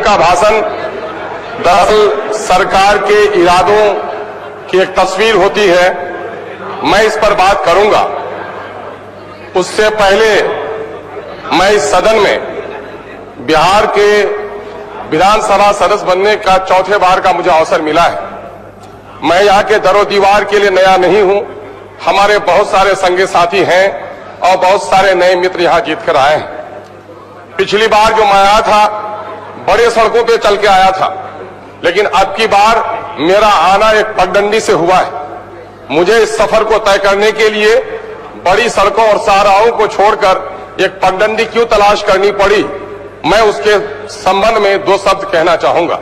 का भाषण दरअसल सरकार के इरादों की एक तस्वीर होती है। मैं इस पर बात करूंगा। उससे पहले मैं इस सदन में बिहार के विधानसभा सदस्य बनने का चौथे बार का मुझे अवसर मिला है। मैं यहाँ के दरो दीवार के लिए नया नहीं हूं। हमारे बहुत सारे संगी साथी हैं और बहुत सारे नए मित्र यहाँ जीत कर आए हैं। पिछली बार जो मैं आया था बड़े सड़कों पे चल के आया था, लेकिन अब की बार मेरा आना एक पगडंडी से हुआ है। मुझे इस सफर को तय करने के लिए बड़ी सड़कों और शाहराहों को छोड़कर एक पगडंडी क्यों तलाश करनी पड़ी, मैं उसके संबंध में दो शब्द कहना चाहूंगा।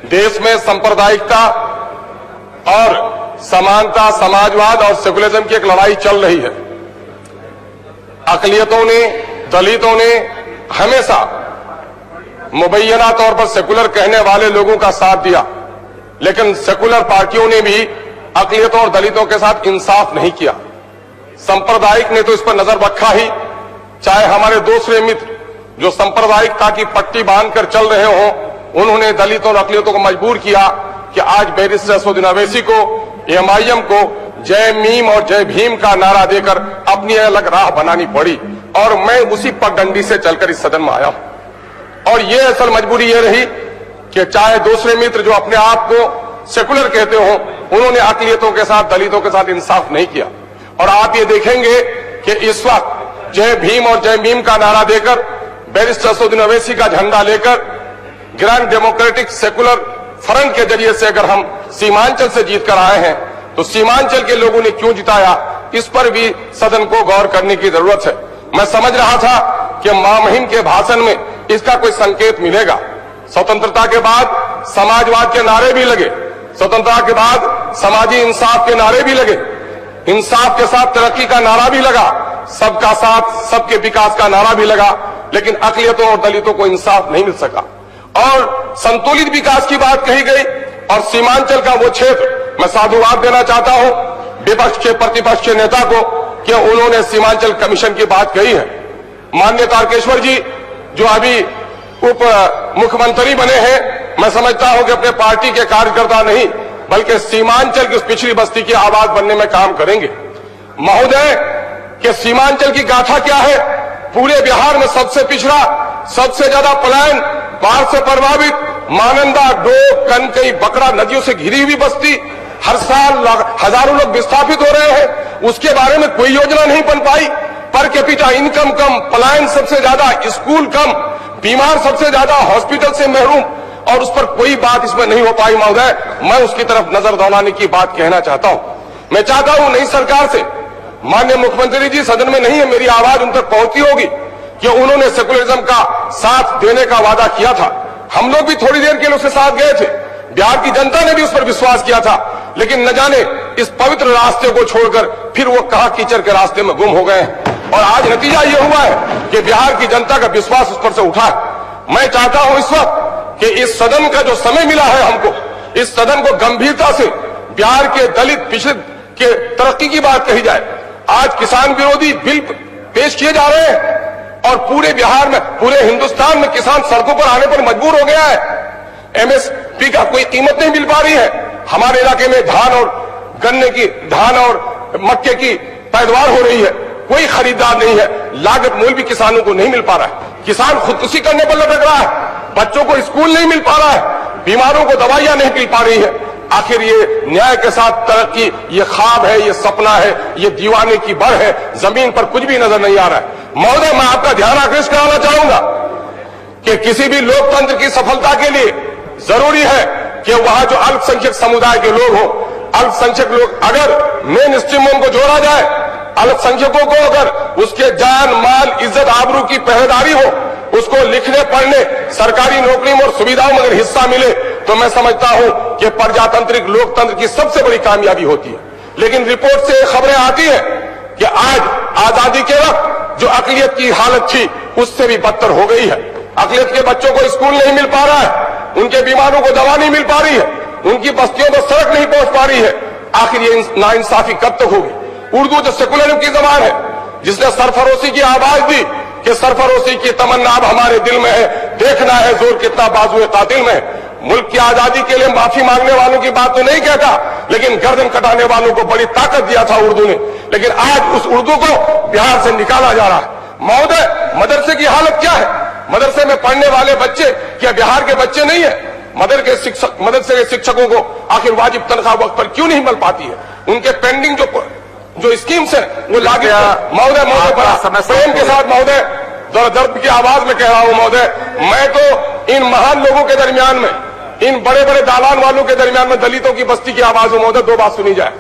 देश में सांप्रदायिकता और समानता, समाजवाद और सेकुलरिज्म की एक लड़ाई चल रही है। अकलियतों ने, दलितों ने हमेशा मुबैना तौर पर सेकुलर कहने वाले लोगों का साथ दिया, लेकिन सेकुलर पार्टियों ने भी अकलियतों और दलितों के साथ इंसाफ नहीं किया। सांप्रदायिक ने तो इस पर नजर रखा ही, चाहे हमारे दूसरे मित्र जो सांप्रदायिकता की पट्टी बांधकर चल रहे हों, उन्होंने दलितों और अकलियतों को मजबूर किया कि आज बैरिस्टर असदुद्दीन ओवैसी को, एमआईएम को जय मीम और जय भीम का नारा देकर अपनी अलग राह बनानी पड़ी, और मैं उसी पगडंडी से चलकर इस सदन में आया हूं। और ये असल मजबूरी ये रही कि चाहे दूसरे मित्र जो अपने आप को सेकुलर कहते हो, उन्होंने अकलियतों के साथ, दलितों के साथ इंसाफ नहीं किया। और आप ये देखेंगे कि इस वक्त जय भीम और जय मीम का नारा देकर, बैरिस्टर असदुद्दीन ओवैसी का झंडा लेकर, ग्रैंड डेमोक्रेटिक सेकुलर फ्रंट के जरिए से अगर हम सीमांचल से जीत कर आए हैं, तो सीमांचल के लोगों ने क्यों जिताया, इस पर भी सदन को गौर करने की जरूरत है। मैं समझ रहा था कि मां मुहिम के भाषण में इसका कोई संकेत मिलेगा। स्वतंत्रता के बाद समाजवाद के नारे भी लगे, स्वतंत्रता के बाद समाजी इंसाफ के नारे भी लगे, इंसाफ के साथ तरक्की का नारा भी लगा, सबका साथ सबके विकास का नारा भी लगा, लेकिन अकलियतों और दलितों को इंसाफ नहीं मिल सका। और संतुलित विकास की बात कही गई, और सीमांचल का वो क्षेत्र, मैं साधुवाद देना चाहता हूं विपक्ष के, प्रतिपक्ष के नेता को कि उन्होंने सीमांचल कमीशन की बात कही है। माननीय तारकेश्वर जी जो अभी उप मुख्यमंत्री बने हैं, मैं समझता हूं कि अपने पार्टी के कार्यकर्ता नहीं बल्कि सीमांचल की उस पिछड़ी बस्ती की आवाज बनने में काम करेंगे। महोदय कि सीमांचल की गाथा क्या है? पूरे बिहार में सबसे पिछड़ा, सबसे ज्यादा पलायन, बाढ़ से प्रभावित, मानंदा, डोक, कनकई, बकरा नदियों से घिरी हुई बस्ती, हर साल हजारों लोग विस्थापित हो रहे हैं, उसके बारे में कोई योजना नहीं बन पाई। पर कैपिटा इनकम कम, पलायन सबसे ज्यादा, स्कूल कम, बीमार सबसे ज्यादा, हॉस्पिटल से महरूम, और उस पर कोई बात इसमें नहीं हो पाई। महोदय मैं उसकी तरफ नजर दौड़ाने की बात कहना चाहता हूं। मैं चाहता हूं नई सरकार से, माननीय मुख्यमंत्री जी सदन में नहीं है, मेरी आवाज उन तक पहुंचती होगी कि उन्होंने सेकुलरिज्म का साथ देने का वादा किया था। हम लोग भी थोड़ी देर के लिए उसके साथ गए थे, बिहार की जनता ने भी उस पर विश्वास किया था, लेकिन न जाने इस पवित्र रास्ते को छोड़कर फिर वो कहा कीचड़ के रास्ते में गुम हो गए हैं। और आज नतीजा ये हुआ है कि बिहार की जनता का विश्वास उस पर से उठा है। मैं चाहता हूं इस वक्त कि इस सदन का जो समय मिला है हमको, इस सदन को गंभीरता से बिहार के दलित पिछड़े के तरक्की की बात कही जाए। आज किसान विरोधी बिल पेश किए जा रहे हैं और पूरे बिहार में, पूरे हिंदुस्तान में किसान सड़कों पर आने पर मजबूर हो गया है। एमएसपी का कोई कीमत नहीं मिल पा रही है। हमारे इलाके में धान और गन्ने की, धान और मक्के की पैदावार हो रही है, कोई खरीदार नहीं है, लागत मूल्य भी किसानों को नहीं मिल पा रहा है। किसान खुदकुशी करने पर लटक रहा है, बच्चों को स्कूल नहीं मिल पा रहा है, बीमारों को दवाइयां नहीं मिल पा रही है। आखिर ये न्याय के साथ तरक्की, ये ख्वाब है, ये सपना है, ये दीवाने की बढ़ है, जमीन पर कुछ भी नजर नहीं आ रहा है। महोदय मैं आपका ध्यान आकृष्ट कराना चाहूंगा कि किसी भी लोकतंत्र की सफलता के लिए जरूरी है कि वहां जो अल्पसंख्यक समुदाय के लोग हो, अल्पसंख्यक लोग अगर मेन स्ट्रीम में उनको जोड़ा जाए, अल्पसंख्यकों को अगर उसके जान, माल, इज्जत, आबरू की पहरेदारी हो, उसको लिखने पढ़ने, सरकारी नौकरी में और सुविधाओं में अगर हिस्सा मिले, तो मैं समझता हूं कि प्रजातांत्रिक लोकतंत्र की सबसे बड़ी कामयाबी होती है। लेकिन रिपोर्ट से खबरें आती है कि आज आजादी के वक्त जो अकलियत की हालत थी उससे भी बदतर हो गई है। अकलियत के बच्चों को स्कूल नहीं मिल पा रहा है, उनके बीमारों को दवा नहीं मिल पा रही है, उनकी बस्तियों पर सड़क नहीं पहुंच पा रही है। आखिर ये नाइंसाफी कब तक होगी? उर्दू जो सेकुलरिज्म की जबान है, जिसने सरफरोशी की आवाज दी, कि सरफरोशी की तमन्ना अब हमारे दिल में है, देखना है जोर कितना बाजुए कातिल में। मुल्क की आजादी के लिए माफी मांगने वालों की बात तो नहीं कहता, लेकिन गर्दन कटाने वालों को बड़ी ताकत दिया था उर्दू ने, लेकिन आज उस उर्दू को बिहार से निकाला जा रहा है। महोदय, मदरसे की हालत क्या है? मदरसे में पढ़ने वाले बच्चे क्या बिहार के बच्चे नहीं है? मदरसे के शिक्षकों को आखिर वाजिब तनख्वाह वक्त पर क्यों नहीं मिल पाती है? उनके पेंडिंग जो स्कीम्स है वो लागू। महोदय प्रेम के साथ महोदय, दर्द की आवाज में कह रहा हूं महोदय, मैं तो इन महान लोगों के दरमियान में, इन बड़े बड़े दालान वालों के दरमियान में दलितों की बस्ती की आवाज हो। महोदय, दो बात सुनी जाए।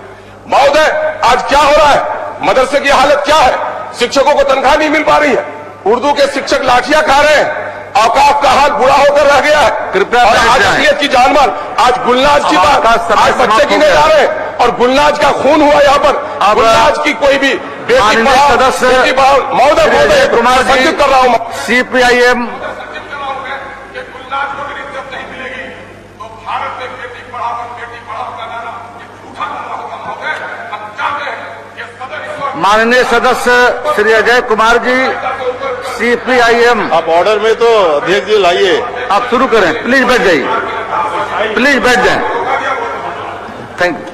महोदय, आज क्या हो रहा है? मदरसे की हालत क्या है? शिक्षकों को तनख्वाह नहीं मिल पा रही है, उर्दू के शिक्षक लाठियां खा रहे हैं, औकाफ का हाथ बुरा होकर रह गया है। कृपया आज असलियत की जानमाल, आज गुलनाज की बात, आज बच्चे गिने जा रहे हैं और गुलनाज का खून हुआ यहाँ पर। गुलनाज की कोई भी बेटी पढ़ाओ। महोदय कुमार जी कर रहा हूं, CPIM माननीय सदस्य श्री अजय कुमार जी, CPIM। आप ऑर्डर में तो अध्यक्ष जी लाइए। आप शुरू करें, प्लीज बैठ जाइए, प्लीज बैठ जाएं। Thank you.